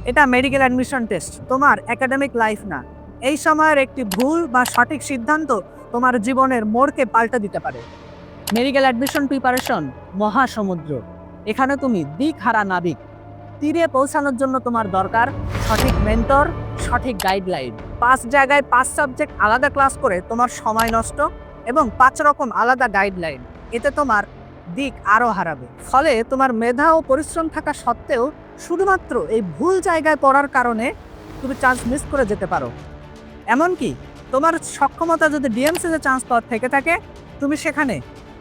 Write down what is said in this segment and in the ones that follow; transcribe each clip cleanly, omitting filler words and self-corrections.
এটা medical admission test, তোমার academic life না। এই সময়ের একটি ভুল বা সঠিক সিদ্ধান্ত তোমার জীবনের মোড়কে পাল্টে দিতে পারে। মেডিকেল অ্যাডমিশন প্রিপারেশন মহাসমুদ্র। এখানে তুমি দিকহারা নাবিক। তীরে পৌঁছানোর জন্য তোমার দরকার সঠিক মেন্টর, সঠিক গাইডলাইন। 5 জায়গায় 5 সাবজেক্ট আলাদা ক্লাস করে তোমার সময় নষ্ট, এবং 5 রকম আলাদা গাইডলাইন। এতে তোমার দিক আরও হারাবে। ফলে তোমার মেধা ও পরিশ্রম থাকা সত্ত্বেও শুধুমাত্র এই ভুল জায়গায় পড়ার কারণে তুমি চান্স মিস করে যেতে পারো। এমনকি তোমার সক্ষমতা যদি ডিএমসিতে চান্স পাওয়ার থেকে থাকে, তুমি সেখানে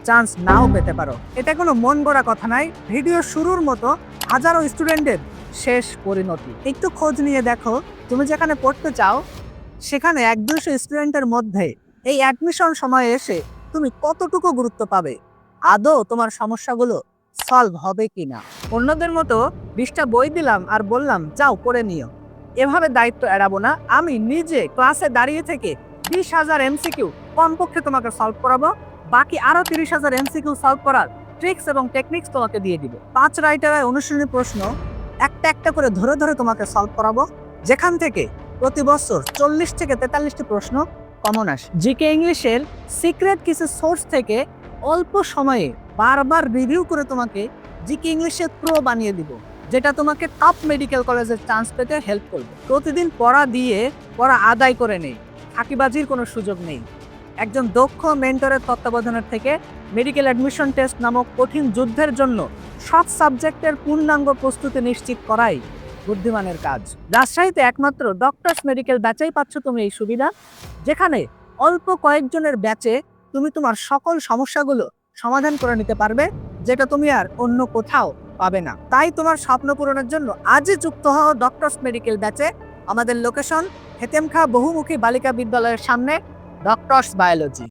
চান্স নাও পেতে পারো। এটা কোনো মন গড়া কথা নাই। ভিডিও শুরুর মতো হাজারো স্টুডেন্টের শেষ পরিণতি। একটু খোঁজ নিয়ে দেখো, তুমি যেখানে পড়তে চাও সেখানে 1-200 স্টুডেন্টের মধ্যে এই অ্যাডমিশন সময়ে এসে তুমি কতটুকু গুরুত্ব পাবে, আদৌ তোমার সমস্যাগুলো সলভ হবে কিনা। অন্যদের মতো 20টা বই দিলাম আর বললাম যাও পড়ে নিও, এভাবে দায়িত্ব এড়াবো না। আমি নিজে ক্লাসে দাঁড়িয়ে থেকে 20,000 এমসিকিউ কমপক্ষে তোমাকে সলভ করাবো। বাকি আরো 30,000 এমসিকিউ সলভ করার ট্রিক্স এবং টেকনিক্স তোমাকে দিয়ে দিব। 5 রাইটারের অনুশীলনী প্রশ্ন একটা একটা করে ধরে ধরে তোমাকে সলভ করাবো, যেখান থেকে প্রতি বছর 40 থেকে 43টি প্রশ্ন কমন আসে। জিকে ইংলিশের সিক্রেট কিছু সোর্স থেকে অল্প সময়ে বারবার রিভিউ করে তোমাকে জিকে ইংলিশের প্রো বানিয়ে দিব, যেটা তোমাকে টপ মেডিকেল কলেজের চান্স পেতে হেল্প করবে। প্রতিদিন পড়া দিয়ে পড়া আদায় করে নেই, ফাঁকিবাজির কোনো সুযোগ নেই। একজন দক্ষ মেন্টরের তত্ত্বাবধানের থেকে মেডিকেল অ্যাডমিশন টেস্ট নামক কঠিন যুদ্ধের জন্য সব সাবজেক্টের পূর্ণাঙ্গ প্রস্তুতি নিশ্চিত করাই বুদ্ধিমানের কাজ। রাজশাহীতে একমাত্র ডক্টরস মেডিকেল ব্যাচেই পাচ্ছ তুমি এই সুবিধা, যেখানে অল্প কয়েকজনের ব্যাচে তুমি তোমার সকল সমস্যাগুলো সমাধান করে নিতে পারবে, যেটা তুমি আর অন্য কোথাও পাবে না। তাই তোমার স্বপ্ন পূরণের জন্য আজই যুক্ত হও ডক্টরস মেডিকেল ব্যাচে। আমাদের লোকেশন হেতেমখা বহুমুখী বালিকা বিদ্যালয়ের সামনে, ডক্টরস বায়োলজি।